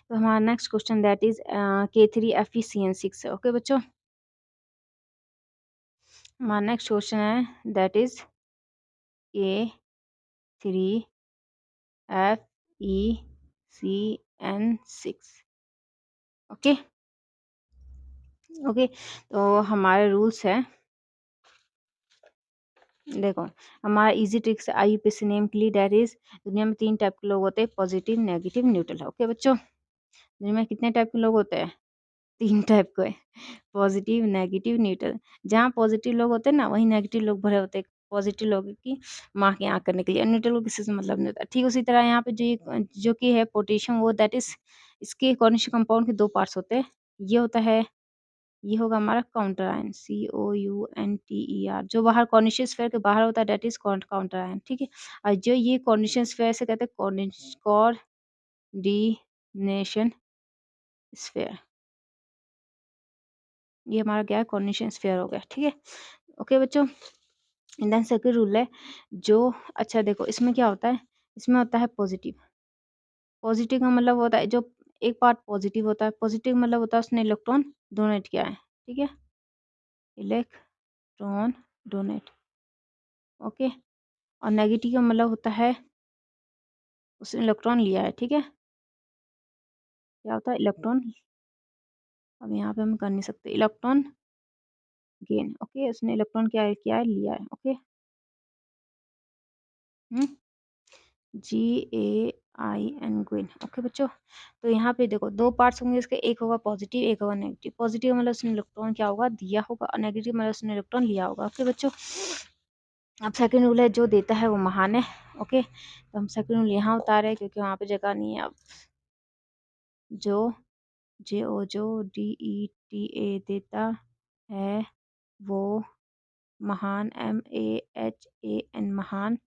तो हमारा next question that is K3FeCN6 है। ओके बच्चों, हमारा नेक्स्ट क्वेश्चन है that is K3FeCN6। Okay okay, तो हमारे रूल्स है, देखो हमारा इजी ट्रिक्स IUPAC नेम के लिए दैट इज दुनिया में 3 टाइप के लोग होते हैं, पॉजिटिव, नेगेटिव, न्यूट्रल। ओके बच्चों, दुनिया में कितने टाइप के लोग होते हैं? 3 टाइप के, पॉजिटिव, नेगेटिव, न्यूट्रल। जहाँ पॉजिटिव लोग होते हैं ना, वहीं नेगेटिव लोग भरे होते हैं। पॉजिटिव लोगों की माँ की आँख करने के लिए, न्यूट्रल को किसी से मतलब नहीं होता। ठीक उसी तरह यहाँ पे जो कि है पोटेशियम, वो दैट इज इसके कॉर्निशियस कंपाउंड के 2 पार्ट्स होते हैं। ये होता है, ये होगा हमारा काउंटर आयन, COUNTER, जो बाहर कॉर्निशियस स्फीयर के बाहर होता है दैट इज काउंटर आयन। ठीक है, और जो ये कॉर्निशियस स्फीयर से कहते हैं कोऑर्डिनेशन स्फीयर, ये हमारा क्या है, कॉर्निशियस स्फीयर हो गया। ठीक है, ओके बच्चों, देन सेकंड रूल है जो, अच्छा देखो इसमें क्या होता है, इसमें होता है पॉजिटिव। पॉजिटिव का मतलब होता है जो एक पार्ट पॉजिटिव होता है, पॉजिटिव मतलब होता है उसने इलेक्ट्रॉन डोनेट किया है। ठीक है, इलेक्ट्रॉन डोनेट। ओके, और नेगेटिव का मतलब होता है उसने इलेक्ट्रॉन लिया है। ठीक है, क्या होता है, इलेक्ट्रॉन, अब यहाँ पे हम कर नहीं सकते, इलेक्ट्रॉन गेन। ओके, उसने इलेक्ट्रॉन क्या किया है, लिया है। Okay, GAIN green. ओके बच्चों, तो यहाँ पे देखो 2 पार्ट्स होंगे इसके, एक होगा पॉजिटिव, एक होगा नेगेटिव। पॉजिटिव मतलब उसने इलेक्ट्रॉन क्या होगा, दिया होगा, और नेगेटिव मतलब उसने इलेक्ट्रॉन लिया होगा। ओके बच्चों, अब सेकंड रूल है जो देता है वो महान है। ओके, तो हम सेकंड रूल यहाँ उतारे क्योंकि वहाँ पे जगह नहीं है। अब जो DETA देता है वो महान, MAHAN महान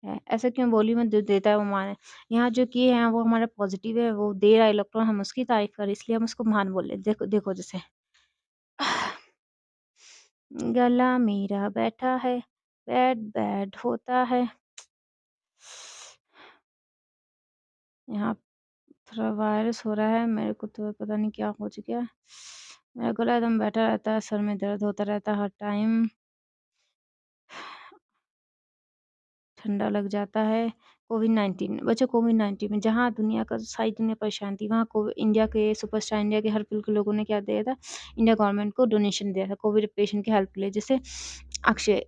है। ऐसा क्यों बोली, में जो देता है वो महान है। यहाँ जो किए हैं वो हमारा पॉजिटिव है, वो दे रहा है इलेक्ट्रॉन, हम उसकी तारीफ करें इसलिए हम उसको महान बोले। देखो देखो जैसे गला मेरा बैठा है, बैड बैड होता है। यहाँ थोड़ा वायरस हो रहा है, मेरे को तो पता नहीं क्या हो चुका है, मेरा गला एकदम बैठा रहता है, सर में दर्द होता रहता है हर टाइम, ठंडा लग जाता है। कोविड-19 बच्चों, कोविड-19 में जहाँ दुनिया का सारी दुनिया परेशान थी, वहाँ इंडिया के सुपरस्टार, इंडिया के हर पल के लोगों ने क्या दिया था, इंडिया गवर्नमेंट को डोनेशन दिया था कोविड पेशेंट की हेल्प के लिए। जैसे अक्षय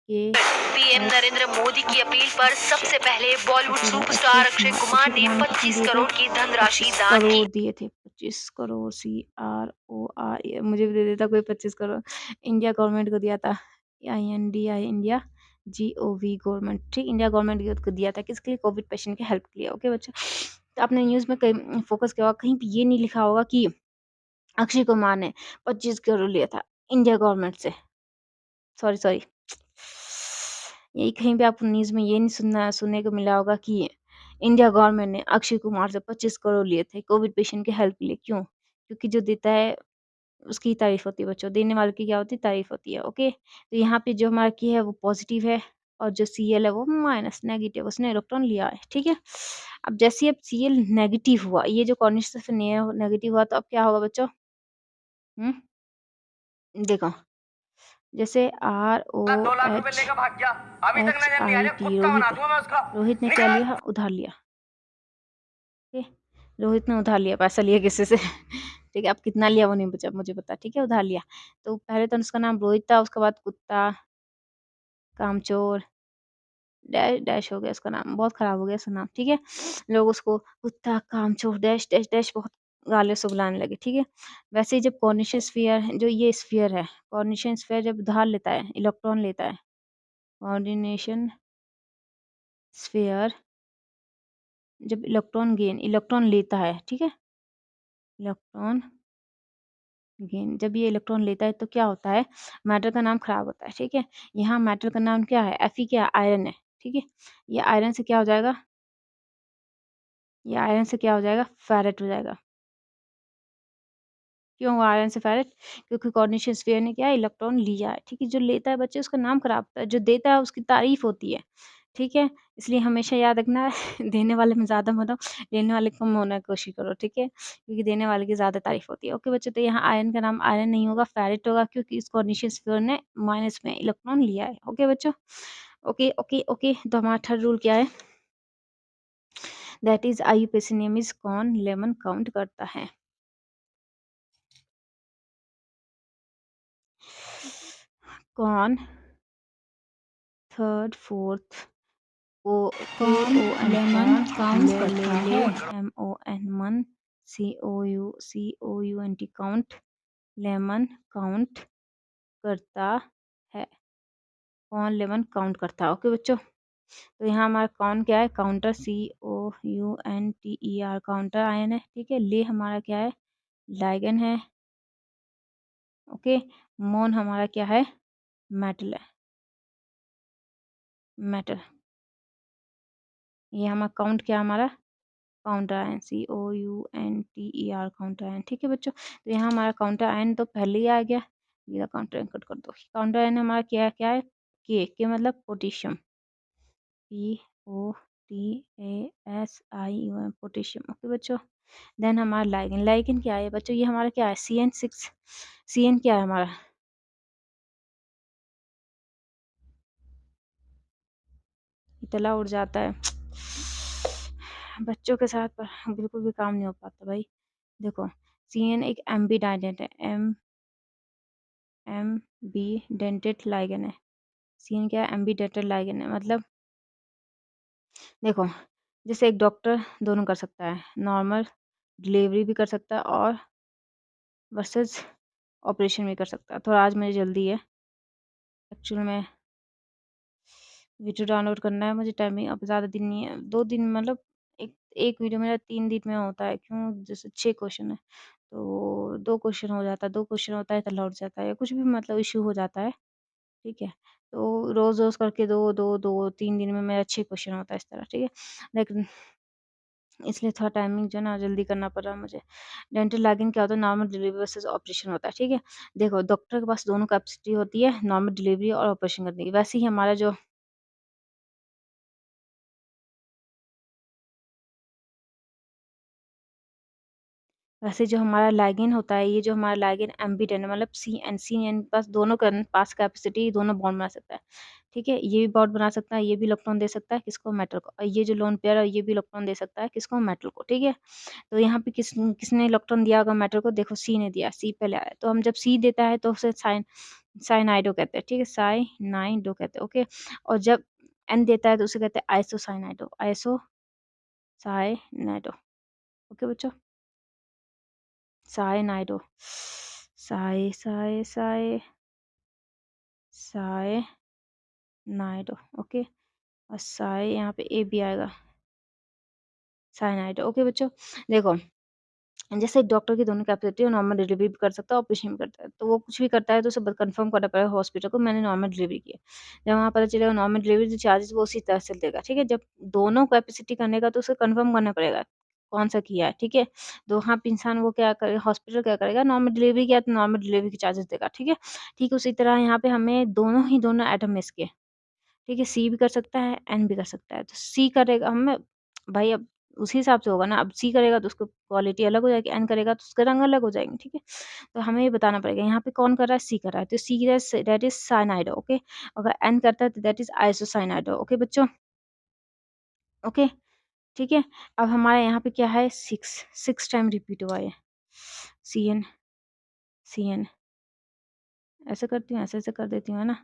पीएम नरेंद्र मोदी की अपील पर सबसे पहले बॉलीवुड सुपरस्टार अक्षय कुमार ने 25 करोड़ की धनराशि दान की। करोड़ दिए थे, 25 करोड़, CROR, मुझे भी दे देता कोई 25 करोड़, इंडिया गवर्नमेंट को दिया था, INDI इंडिया, GOV गवर्नमेंट। ठीक, इंडिया गवर्नमेंट को दिया था किसके लिए, कोविड पेशेंट की हेल्प के लिए। ओके बच्चों, तो आपने न्यूज़ में कहीं फोकस किया होगा, कहीं पे ये नहीं लिखा होगा कि अक्षय कुमार ने 25 करोड़ लिया था इंडिया गवर्नमेंट से। सॉरी सॉरी, यही कहीं पे आपको न्यूज़ में ये नहीं सुनने को मिला होगा कि इंडिया गवर्नमेंट ने अक्षय कुमार से 25 करोड़ लिए थे कोविड पेशेंट की हेल्प के लिए। क्यों? क्योंकि जो देता है उसकी तारीफ होती है बच्चों, देने वाले की क्या होती है, तारीफ होती है। ओके, तो यहाँ पे जो हमारा की है वो पॉजिटिव है, और जो Cl है वो माइनस, नेगेटिव, उसने इलेक्ट्रॉन लिया है। ठीक है, अब जैसे अब Cl नेगेटिव हुआ, ये जो कॉन्स्टिट्यूशन से नेगेटिव हुआ, तो अब क्या होगा बच्चों, देखो जैसे 2 लाख रुपए ROH लेकर भाग गया, अभी तक नजर नहीं आ रहा, HIT, कुत्ता बना रोहित, दूंगा मैं उसका। रोहित ने क्या निकाल। लिया, उधार लिया। ठीक है, रोहित ने उधार लिया, पैसा लिया किसी से ठीक है, अब कितना लिया वो नहीं बचा मुझे पता। ठीक है, उधार लिया, तो पहले तो उसका नाम रोहित था, उसके बाद कुत्ता, कामचोर, डैश डैश हो गया उसका नाम, बहुत खराब हो गया उसका नाम। ठीक है, लोग उसको कुत्ता, कामचोर, डैश डैश डैश बहुत गालियों से बुलाने लगे। ठीक है, वैसे ही जब कॉर्निशियस स्फीयर, जो ये स्फीयर है, कॉर्निशियस स्फीयर जब उधार लेता है, इलेक्ट्रॉन लेता है, कोऑर्डिनेशन स्फीयर जब इलेक्ट्रॉन लेता है, ठीक है, इलेक्ट्रॉन गेन, जब ये इलेक्ट्रॉन लेता है तो क्या होता है, मैटर का नाम खराब होता है। ठीक है, यहाँ मैटर का नाम क्या है, Fe क्या है, आयरन है। ठीक है, ये आयरन से क्या हो जाएगा, ये आयरन से क्या हो जाएगा, फेरेट हो जाएगा। क्यों हुआ आयरन से फेरेट, क्योंकि कॉर्निशियस स्फीयर ने क्या है, इलेक्ट्रॉन लिया है। ठीक है, जो लेता है बच्चे उसका नाम खराब होता है, जो देता है उसकी तारीफ होती है। ठीक है? इसलिए हमेशा याद रखना है देने वाले में ज़्यादा मत हो, लेने वाले कम होने की कोशिश करो, ठीक है? क्योंकि देने वाले की ज़्यादा तारीफ़ होती है। ओके बच्चों, तो यहाँ आयरन का नाम आयरन नहीं होगा, फेरिट होगा क्योंकि इस कॉर्नीशियस स्फीयर ने माइनस में इलेक्ट्रॉन लिया है। ओके बच्चों? Okay, okay, okay. तो हमारा थर्ड रूल क्या है? That is IUPAC name is कौन लेमन काउंट करता है? कौन थर्ड, फोर्थ ओ कौन KON लेमन कौन काउंट ले ले करता ले है? MON मन COUNT काउंट लेमन काउंट करता है। कौन लेमन काउंट करता है? ओके बच्चों, तो यहाँ हमारा कौन क्या है? काउंटर COUNTER काउंटर आयन है, ठीक है? ले हमारा क्या है? लाइगन है। ओके, मोन हमारा क्या है? मेटल है, मेटल। ये हमारा काउंट क्या है हमारा? Counter ion COUNTER counter ion, ठीक है बच्चों? तो यहाँ हमारा काउंटर आयन तो पहले ही आ गया, ये काउंटर आयन कट कर दो। काउंटर आयन हमारा क्या है? के मतलब पोटेशियम, POTASIUM पोटेशियम। ओके बच्चों, देन हमारा लाइगन, लाइगन क्या है बच्चों? ये हमारा क्या है? CN6। CN क्या है हमारा? इतना उड़ जाता है बच्चों के साथ, पर बिल्कुल भी काम नहीं हो पाता भाई। देखो, CN एक एम्बी डाइडेंट है, एम बी डेंटेड लाइगन है। सीन क्या है? एम्बी डेंटेड लाइगन है, मतलब देखो, जैसे एक डॉक्टर दोनों कर सकता है, नॉर्मल डिलीवरी भी कर सकता है और वर्सेस ऑपरेशन भी कर सकता है। थोड़ा आज मुझे जल्दी है, एक्चुअल में वीडियो डाउनलोड करना है मुझे, टाइमिंग अब ज़्यादा दिन नहीं है, 2 दिन मतलब एक एक वीडियो मेरा 3 दिन में होता है। क्यों? जैसे 6 क्वेश्चन है तो 2 क्वेश्चन हो जाता है, 2 क्वेश्चन होता है तो लौट जाता है, या कुछ भी मतलब इशू हो जाता है, ठीक है? तो रोज़-रोज़ करके 2 3 दिन में मेरा 6 क्वेश्चन होता है इस तरह, ठीक है? लेकिन इसलिए थोड़ा टाइमिंग जो है ना जल्दी करना पड़ रहा है मुझे। डेंटल लैगिंग क्या होता है? नॉर्मल डिलीवरी वर्सेस ऑपरेशन होता है, ठीक है? देखो, डॉक्टर के पास दोनों कैपेसिटी होती है, नॉर्मल डिलीवरी और ऑपरेशन करने की। वैसे ही हमारा जो वैसे जो हमारा लाइगेन होता है, ये जो हमारा लाइगेन एम्बिडेंट मतलब CN के पास दोनों का पास कैपेसिटी, दोनों बॉन्ड बना सकता है, ठीक है? ये भी बॉन्ड बना सकता है, ये भी इलेक्ट्रॉन दे सकता है, किसको? मेटल को। और ये जो लोन पेयर है, ये भी इलेक्ट्रॉन दे सकता है, किसको? मेटल को, ठीक है? तो यहाँ पे किसने इलेक्ट्रॉन दिया होगा मेटल को? देखो, सी ने दिया, सी पहले आया। तो हम जब सी देता है तो उसे साइनाइडो कहते हैं, ठीक है? साइनाइडो कहते हैं, ओके? और जब एन देता है तो उसे कहते हैं आइसोसाइनाइडो, आइसोसाइनाइडो। ओके बच्चों, साइनाइडो, साइ साइ साइ साइनाइडो, ओके? और साइ यहाँ पे ए भी आएगा, साइनाइडो। ओके बच्चों, देखो, जैसे एक डॉक्टर की दोनों कैपेसिटी है, नॉर्मल डिलीवरी भी कर सकता है, ऑपरेशन भी करता है। तो वो कुछ भी करता है तो उसे कंफर्म करना पड़ेगा हॉस्पिटल को, मैंने नॉर्मल डिलीवरी की है। जब वहाँ पता चलेगा नॉर्मल डिलीवरी, तो चार्जेस वो उसी तरह से देगा, ठीक है? जब दोनों कैपेसिटी करने का तो उसे कंफर्म करना पड़ेगा कौन सा किया है, ठीक है? तो वहाँ पे इंसान वो क्या करे, हॉस्पिटल क्या करेगा? नॉर्मल डिलीवरी किया तो नॉर्मल डिलीवरी के चार्जेस देगा, ठीक है? ठीक उसी तरह यहाँ पे हमें दोनों एटम मिस के, ठीक है? सी भी कर सकता है, एन भी कर सकता है। तो सी करेगा हमें, भाई अब उसी हिसाब से होगा ना। अब सी करेगा तो उसको क्वालिटी अलग हो जाएगी, एन करेगा तो उसका रंग अलग हो जाएंगे, ठीक है? तो हमें ये बताना पड़ेगा यहाँ पे कौन कर रहा है? सी कर रहा है, तो सी दैट इज साइनाइडो, ओके? अगर एन करता है तो दैट इज आइसोसाइनाइडो, ओके बच्चों? ओके, ठीक है? अब हमारे यहाँ पे क्या है? 6 टाइम रिपीट हुआ है, सी एन। ऐसे करती हूँ, ऐसे कर देती हूँ, है ना?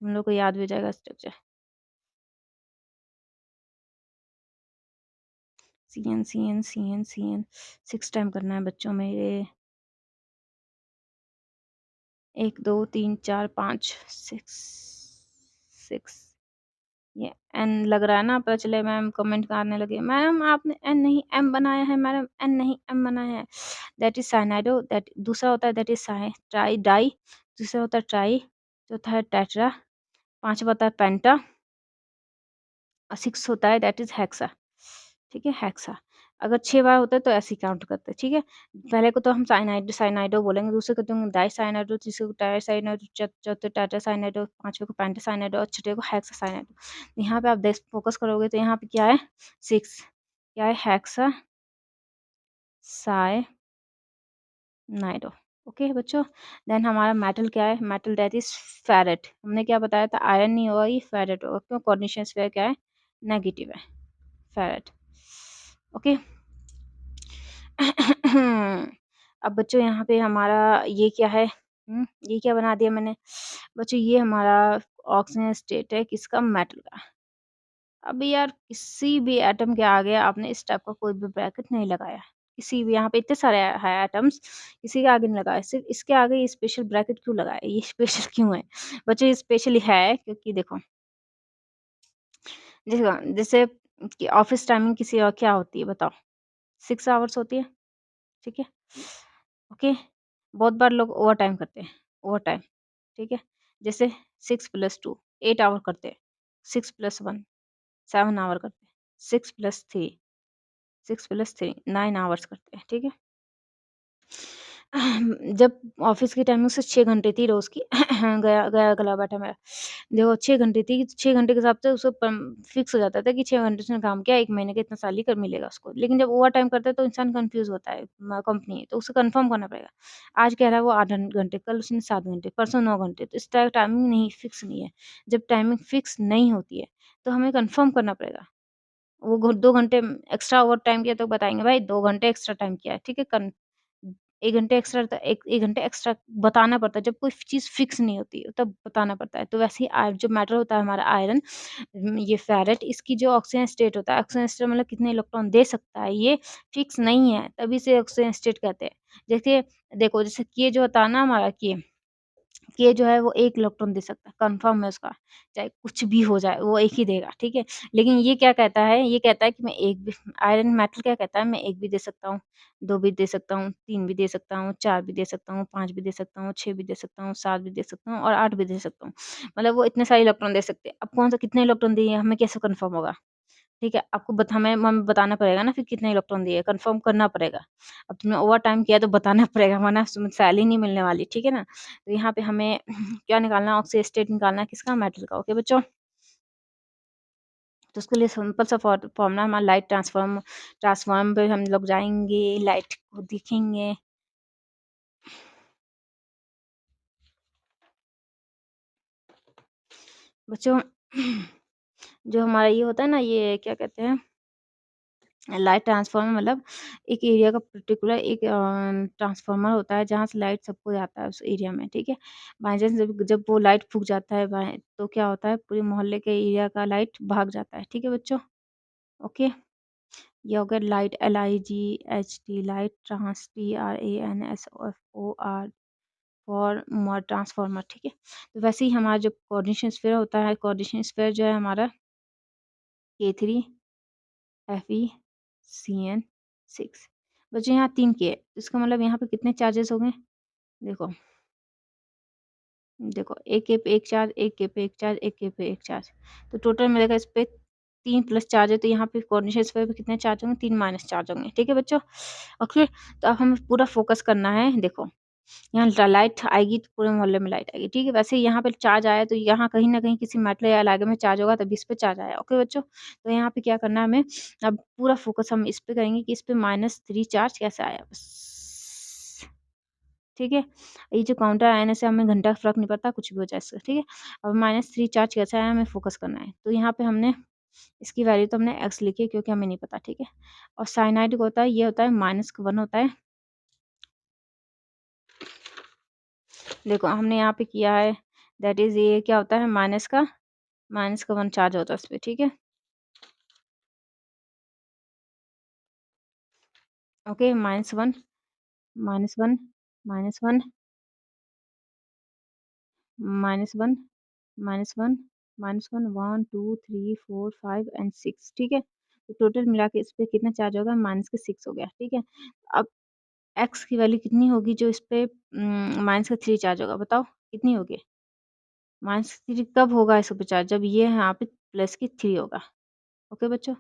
हम लोग को याद भी हो जाएगा स्ट्रक्चर। सी एन 6 टाइम करना है बच्चों मेरे। 1 2 3 4 5 6 ये एन लग रहा है ना? पता चले मैम कमेंट करने लगे, मैम आपने एन नहीं एम बनाया है, मैडम एन नहीं एम बनाया है। दैट इज साइनाइडो, दैट दूसरा होता है दैट इज ट्राई डाई, दूसरा होता है ट्राई, चौथा है टेट्रा, पांचवा होता है पेंटा, और 6 होता है दैट इज हेक्सा, ठीक है? हेक्सा। अगर 6 बार होता है तो ऐसे ही काउंट करते हैं, ठीक है? पहले को तो हम साइनाइडो बोलेंगे, दूसरे को तो डाइसाइनाइडो, तीसरे को टायसाइनाइडो, चौथे टाटासाइनाइडो, पाँचवें को पेंटासाइनाइडो और छठे को हेक्सासाइनाइडो। यहाँ पे आप देख फ़ोकस करोगे तो यहाँ पे क्या है 6, क्या है हेक्सासाइनाइडो। ओके बच्चों, देन हमारा मेटल क्या है? Metal that is ferrate. हमने क्या बताया था? आयरन नहीं होगा, ये फेरेट होगा। क्यों? कोऑर्डिनेशन स्फीयर क्या है? नेगेटिव है, फेरेट। ओके। अब बच्चों यहाँ पे हमारा ये क्या है? ये क्या बना दिया मैंने? बच्चों ये हमारा ऑक्सीजन स्टेट है किसका? मेटल का। अब यार किसी भी एटम के आगे आपने इस टाइप का कोई भी ब्रैकेट नहीं लगाया। किसी भी यहाँ पे इतने सारे है एटम्स, किसी के आगे नहीं लगाया। सिर्फ़ इसके आगे ये स्पेशल ब्रैकेट क्यों लगाया? ये स्पेशल क्यों है? बच्चों ये स्पेशल है क्योंकि देखो, जैसे कि ऑफ़िस टाइमिंग किसी और क्या होती है बताओ? 6 आवर्स होती है, ठीक है? ओके, बहुत बार लोग ओवरटाइम करते हैं, ओवरटाइम, ठीक है? जैसे 6 + 2 8 आवर करते हैं, 6 + 1 7 आवर करते हैं, 6 + 3 9 आवर्स करते हैं, ठीक है? जब ऑफ़िस की टाइमिंग से 6 घंटे थी रोज़ की गया गया गला बैठा मेरा। देखो 6 घंटे थी, 6 घंटे के हिसाब से उसको फ़िक्स हो जाता था कि 6 घंटे उसने काम किया, 1 महीने का इतना सैलरी कब मिलेगा उसको। लेकिन जब ओवरटाइम करता है तो इंसान कन्फ्यूज़ होता है, कंपनी है, तो उसे कन्फर्म करना पड़ेगा। आज कह रहा है वो 8 घंटे, कल उसने 7 घंटे, परसों 9 घंटे, तो इस तरह टाइमिंग नहीं फ़िक्स नहीं है। जब टाइमिंग फ़िक्स नहीं होती है, तो हमें कन्फर्म करना पड़ेगा। वो 2 घंटे एक्स्ट्रा ओवरटाइम किया तो बताएँगे भाई 2 घंटे एक्स्ट्रा टाइम किया है, ठीक है? 1 घंटे एक्स्ट्रा त 1 घंटे एक्स्ट्रा बताना पड़ता है, जब कोई चीज़ फिक्स नहीं होती है, तब बताना पड़ता है। तो वैसे ही जो मेटल होता है हमारा आयरन, ये फेरेट, इसकी जो ऑक्सीजन स्टेट होता है, ऑक्सीजन स्टेट मतलब कितने इलेक्ट्रॉन दे सकता है, ये फिक्स नहीं है, तभी इसे ऑक्सीजन स्टेट कहते हैं। जैसे देखो, जैसे ये जो होता है ना हमारा ये जो है वो 1 इलेक्ट्रॉन दे सकता है, कन्फर्म है उसका, चाहे कुछ भी हो जाए, वो 1 ही देगा, ठीक है? लेकिन ये क्या कहता है, ये कहता है कि मैं 1 भी, आयरन मेटल क्या कहता है, मैं 1 भी दे सकता हूँ, 2 भी दे सकता हूँ, 3 भी दे सकता हूँ, 4 भी दे सकता हूँ, 5 भी दे सकता हूँ, 6 भी दे सकता हूँ, 7 भी दे सकता हूँ और 8 भी दे सकता हूँ। मतलब वो इतने सारे इलेक्ट्रॉन दे सकते हैं। अब कौन-सा कितने इलेक्ट्रॉन दिए, हमें कैसे कन्फर्म होगा? ठीक है, आपको हमें बताना पड़ेगा ना फिर कितने इलेक्ट्रॉन दिए, कन्फर्म करना पड़ेगा। अब तुमने ओवरटाइम किया तो बताना पड़ेगा वरना तुम्हें सैलरी नहीं मिलने वाली, ठीक है ना? तो यहाँ पे हमें क्या निकालना है, ऑक्सी स्टेट निकालना है किसका? मेटल का, ओके बच्चों? तो उसके लिए सिंपल सा फॉर्मूला हमारा लाइट ट्रांसफॉर्म पे हम लोग जाएँगे, लाइट को देखेंगे। बच्चों जो हमारा ये होता है ना, ये क्या कहते हैं, लाइट ट्रांसफार्मर मतलब एक एरिया का पर्टिकुलर एक ट्रांसफार्मर होता है जहाँ से लाइट सबको जाता है उस एरिया में, ठीक है? बाई चांस जब जब वो लाइट फूँक जाता है बाय तो क्या होता है, पूरे मोहल्ले के एरिया का लाइट भाग जाता है, ठीक है बच्चों? ओके? ये हो गया light, LIGHT light, TRANSFOR for transformer, ठीक है? तो वैसे ही हमारा जो कोऑर्डिनेशन स्फीयर होता है, कोऑर्डिनेशन स्फीयर जो है हमारा K3 FeCN6। बच्चों यहाँ 3 के है, तो इसका मतलब यहाँ पे कितने चार्जेस हो गए? देखो, देखो 1 के पे 1 चार्ज, 1 के पे 1 चार्ज, 1 के पे 1 चार्ज। तो टोटल मिलेगा इस पे 3 प्लस चार्ज है, तो यहाँ पे कोऑर्डिनेशन स्फीयर पे कितने चार्ज होंगे? 3 माइनस चार्ज होंगे, ठीक है बच्चों? ओके, तो अब हमें पूरा फ़ोकस करना है, देखो यहाँ लाइट आएगी तो पूरे मोहल्ले में लाइट आएगी, ठीक है? वैसे ही यहाँ पे चार्ज आया तो यहाँ कहीं न कहीं किसी मेटल या एलायगम में चार्ज होगा तभी इस पे चार्ज आया, ओके बच्चों? तो यहाँ पे क्या करना है हमें, अब पूरा फ़ोकस हम इस पे करेंगे कि इस पे -3 चार्ज कैसे आया बस, ठीक है? ये जो काउंटर आने से हमें घंटा फ़र्क नहीं पड़ता, कुछ भी हो जाए इससे, ठीक है? अब -3 चार्ज कैसे आया हमें फ़ोकस करना है, तो यहाँ पे हमने इसकी वैल्यू तो हमने x लिखी है क्योंकि हमें नहीं पता, ठीक है? और साइनाइड का होता है, ये होता है -1 होता है। देखो हमने यहाँ पे किया है, दैट इज़ ये क्या होता है, माइनस का 1 चार्ज होता है उसपे, ठीक है? ओके, -1 -1 -1 -1 -1 -1 1 2 3 4 5 एंड 6, ठीक है? तो टोटल मिला के इस पे कितना चार्ज होगा, माइनस के 6 हो गया, ठीक है? अब x की वैल्यू कितनी होगी जो इस पे माइनस का 3 चार्ज होगा, बताओ कितनी होगी? -3 कब होगा इस पे चार्ज, जब ये यहाँ पे प्लस की 3 होगा, ओके बच्चों?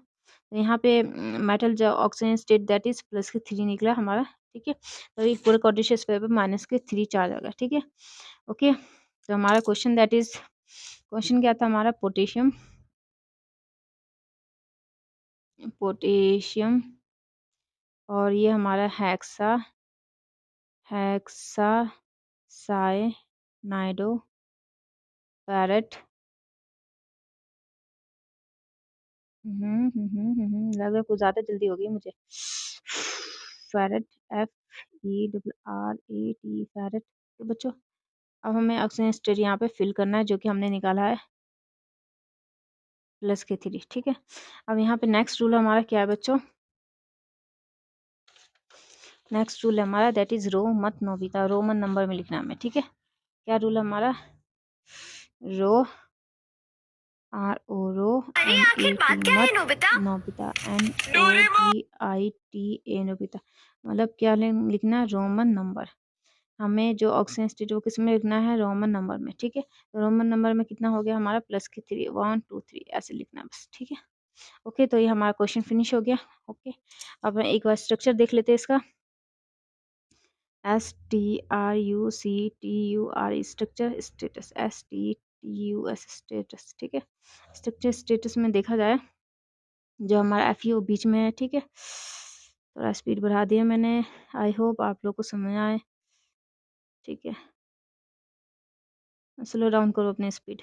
तो यहाँ पे मेटल जो ऑक्सीजन स्टेट दैट इज +3 निकला हमारा, ठीक है। तो ये पूरे क्वाड्रेटिक स्क्वायर पे -3 चार्ज आ गया, ठीक है। ओके, तो हमारा क्वेश्चन दैट इज, क्वेश्चन क्या था हमारा, पोटेशियम, पोटेशियम और ये हमारा हेक्सा साइनाइडो पैरेट, लग रहा है कुछ ज़्यादा जल्दी हो गई मुझे। Ferrate, FERRAT, ferrate. तो बच्चों अब हमें ऑक्सीजन स्टेट यहाँ पे फिल करना है, जो कि हमने निकाला है +3, ठीक है। अब यहाँ पे नेक्स्ट रूल हमारा क्या है बच्चों, नेक्स्ट रूल हमारा दैट इज रो मत नोबिता, रोमन नंबर में लिखना है हमें, ठीक है। क्या रूल है हमारा, रो रो NAT मत, नोबिता NOBITA नोबिता, मतलब क्या लिखना है, रोमन नंबर। हमें जो ऑक्सीजन स्टेट वो किस में लिखना है, रोमन नंबर में, ठीक है। तो रोमन नंबर में कितना हो गया हमारा, +3, 1 2 3 ऐसे लिखना है बस, ठीक है। ओके, तो ये हमारा क्वेश्चन फिनिश हो गया। ओके, अब एक बार स्ट्रक्चर देख लेते हैं इसका, STRUCTUR structure, status STTUS status, ठीक है। स्ट्रक्चर स्टेटस में देखा जाए जो हमारा FeO बीच में है, ठीक है। थोड़ा स्पीड बढ़ा दिया मैंने, आई होप आप लोग को समझ आए, ठीक है। स्लो डाउन करो अपनी स्पीड।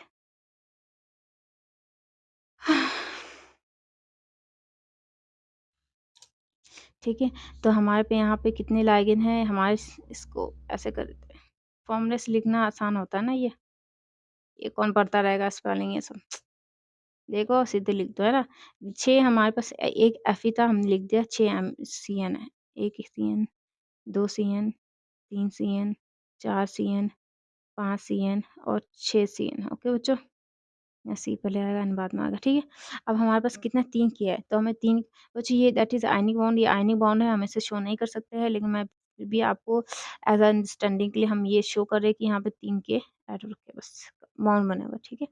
ठीक है, तो हमारे पे यहाँ पे कितने लाइगेन हैं हमारे, इसको ऐसे कर देते हैं, फॉर्मूले से लिखना आसान होता है ना, ये कौन पढ़ता रहेगा स्पेलिंग ये सब, देखो सीधे लिख दो, है ना। 6 हमारे पास, एक Fe था हमने लिख दिया, 6 CN है, 1 CN, 2 CN, 3 CN, 4 CN, 5 CN और 6 CN। ओके बच्चों, या सी पहले आएगा एंड बाद में आएगा, ठीक है। अब हमारे पास कितना, 3 किया है, तो हमें 3 बच्चों, ये दैट इज़ आयनिक बॉन्ड, ये आयनिक बॉन्ड है, हम इसे शो नहीं कर सकते हैं, लेकिन मैं फिर भी आपको एज अंडरस्टैंडिंग के लिए हम ये शो कर रहे हैं कि यहाँ पे 3 के ऐड होके बस बॉन्ड बनेगा, ठीक है।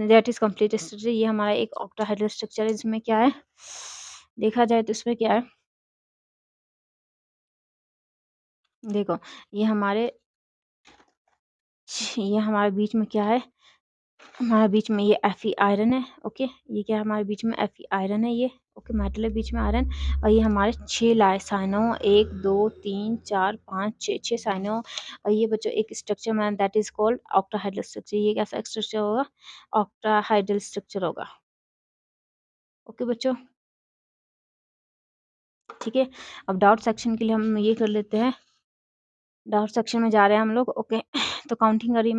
दैट इज़ कंप्लीट स्ट्रक्चर, ये हमारा एक ऑक्टाहेड्रल स्ट्रक्चर है। इसमें क्या है, देखा जाए तो इसमें क्या है, देखो ये हमारे बीच में क्या है, हमारे बीच में ये Fe आयरन है, ओके। ये क्या है, हमारे बीच में Fe आयरन है, ये ओके, मेटल है बीच में आयरन। और ये हमारे 6 साइनो, 1 2 3 4 5 6 साइनो। और ये बच्चों एक स्ट्रक्चर में that is called octahedral structure, ये कैसा स्ट्रक्चर होगा, ऑक्टाहाइड्रल स्ट्रक्चर होगा, ओके बच्चों, ठीक है। अब डाउट सेक्शन के लिए हम ये कर लेते हैं, डाउट सेक्शन में जा रहे हैं हम लोग, ओके। तो काउंटिंग करी मैं